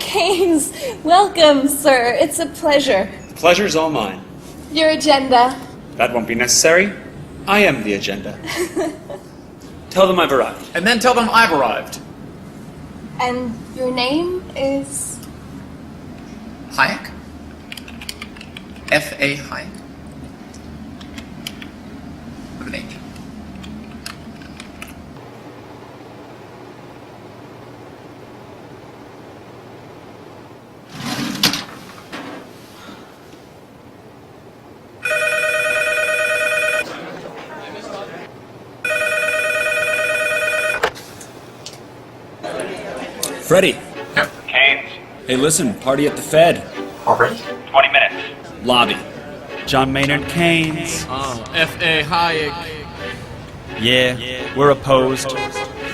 Keynes, welcome, sir. It's a pleasure. The pleasure's all mine. Your agenda. That won't be necessary. I am the agenda. Tell them I've arrived. And then tell them I've arrived. And your name is? Hayk? F.A. Hayk. With an H. Freddie. Yep. Keynes, Hey, listen, party at the Fed. Already? 20 minutes. Lobby. John Maynard Keynes. Oh, F.A. Hayek. Yeah, we're opposed.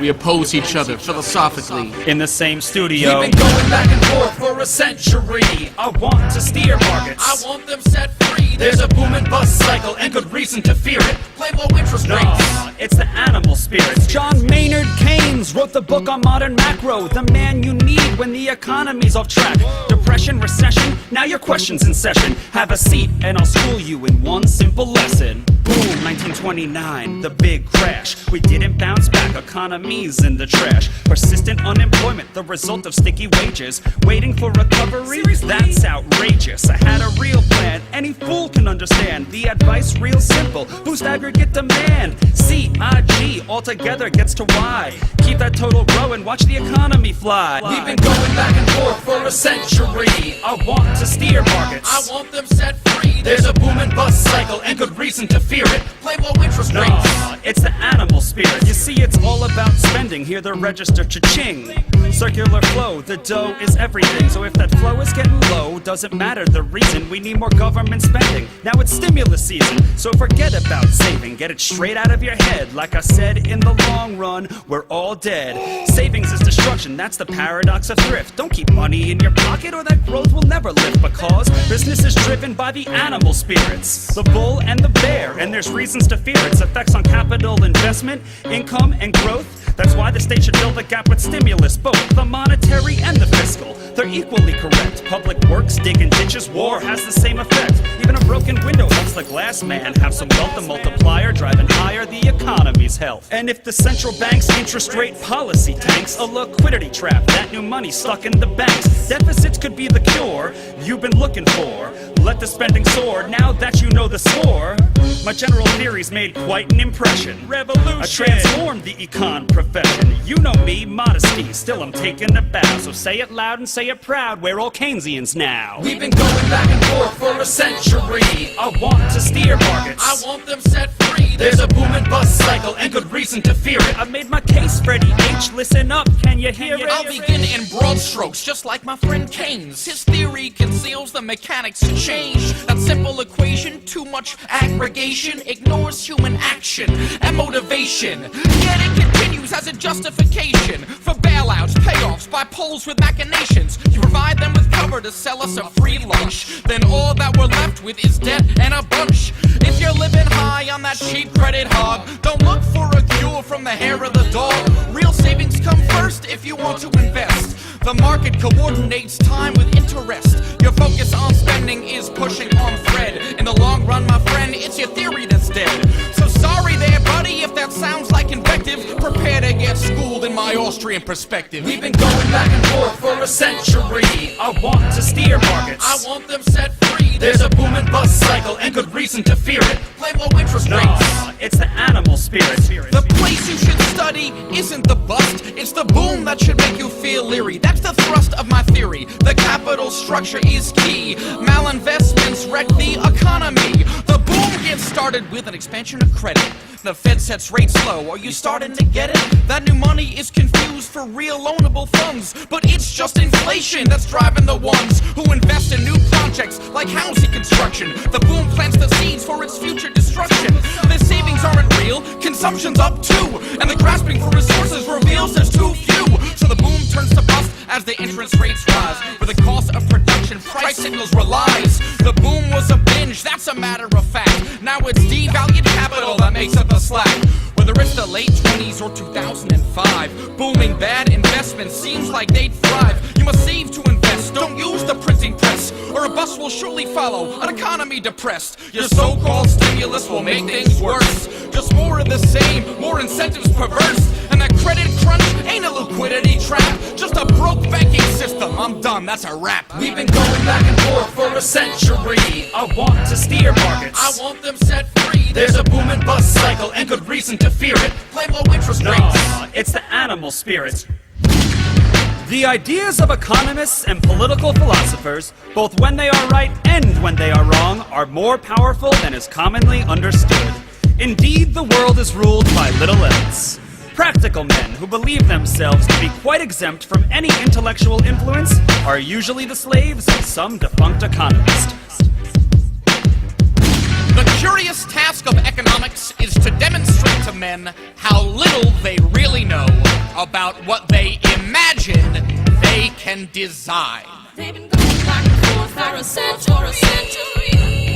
We oppose each other philosophically. In the same studio. We've been going back and forth for a century. I want to steer markets. I want them set free. There's a boom and bust cycle and good reason to fear it. Play low interest rates. No, it's the animal spirits. John Maynard Keynes wrote the book on modern macro. The man you need when the economy's off track. Depression, recession, now your question's in session. Have a seat and I'll school you in one simple lesson. Boom, 1929, the big crash. We didn't bounce back, economy's in the trash. Persistent unemployment, the result of sticky wages. Waiting for recovery? That's outrageous. I had a real plan, any fool can understand. The advice real simple, boost aggregate demand. C-I-G, altogether gets to Y. Keep that total growing, watch the economy fly. We've been going back and forth for a century. I want to steer markets. I want them set free. There's a boom and bust cycle and good reason to fear it. Play low interest rates. No, it's the animal spirit. You see, it's all about spending. Hear the register cha-ching. Circular flow, the dough is everything. So if that flow is getting low, doesn't matter the reason. We need more government spending. Now it's stimulus season, so forget about saving. Get it straight out of your head. Like I said, in the long run, we're all dead. Savings is destruction, that's the paradox of thrift. Don't keep money in your pocket or that growth will never lift. Because business is driven by the animal spirits, the bull and the bear, and there's reasons to fear its effects on capital investment, income, and growth. That's why the state should fill the gap with stimulus, both the monetary and the fiscal. They're equally correct. Public works, digging ditches, war has the same effect. Even a broken window helps the glass man have some wealth. The multiplier driving higher the economy's health. And if the central bank's interest rate policy tanks, a liquidity trap, that new money stuck in the banks. Deficits could be the cure you've been looking for. Let the spending soar now that you know the score. My general theories made quite an impression. Revolution. I transformed the econ profession. You know me, modesty, still I'm taking a bow. So say it loud and say it proud, we're all Keynesians now. We've been going back and forth for a century. I want to steer markets. I want them set free. There's a boom and bust cycle and good reason to fear it. I've made my case, Freddie H. Listen up, can you hear it? I'll begin in broad strokes, just like my friend Keynes. His theory conceals the mechanics to change. That simple equation, too much aggregation, ignores human action and motivation. Yet it continues as a justification for bailouts, payoffs by polls with machinations. You provide them with cover to sell us a free lunch. Then all that we're left with is debt and a bunch. If you're living high on that cheap credit hog, don't look for a cure from the hair of the dog. Real savings come first if you want to invest. The market coordinates time with interest. Your focus on spending is pushing on thread. In the long run, my friend, it's your theory that's dead. So sorry there, buddy, if that sounds like invective. Prepare to get schooled in my Austrian perspective. We've been going back and forth for a century. I want to steer markets. I want them set free. There's a boom and bust cycle and good reason to fear it. Play low interest rates. No, it's the animal spirit. The place you should study isn't the bust, it's the boom that should make you feel leery. That's the thrust of my theory. The capital structure is key. Malinvestments wreck the economy. The boom gets started with an expansion of credit. The Fed sets rates low. Are you starting to get it? That new money is confused for real loanable funds, but it's just inflation that's driving the ones who invest in new projects like housing construction. The boom plants the seeds for its future destruction. The savings aren't real, consumption's up too, and the grasping for resources reveals there's too few. So the boom turns to bust as the interest rates rise, where the cost of production price signals relies. The boom was a binge, that's a matter of fact. Now it's devalued capital that makes up the slack. Whether it's the the late 20s or 2005. Booming bad investments seems like they'd thrive. You must save to invest, don't use the printing press, or a bust will surely follow, an economy depressed. Your so-called stimulus will make things worse. Just more of the same, more incentives perverse. And that credit crunch ain't a liquidity trap, just a broke banking system. I'm done, that's a wrap. We've been going back and forth for a century. I want to steer markets. I want them set free. There's a boom and bust cycle and good reason to fear it. Blame low interest No, rates. it's the animal spirit. The ideas of economists and political philosophers, both when they are right and when they are wrong, are more powerful than is commonly understood. Indeed, the world is ruled by little else. Practical men who believe themselves to be quite exempt from any intellectual influence are usually the slaves of some defunct economist. The curious task of economics is to demonstrate to men how little they really know about what they imagine they can design. They've been going back and forth for a century.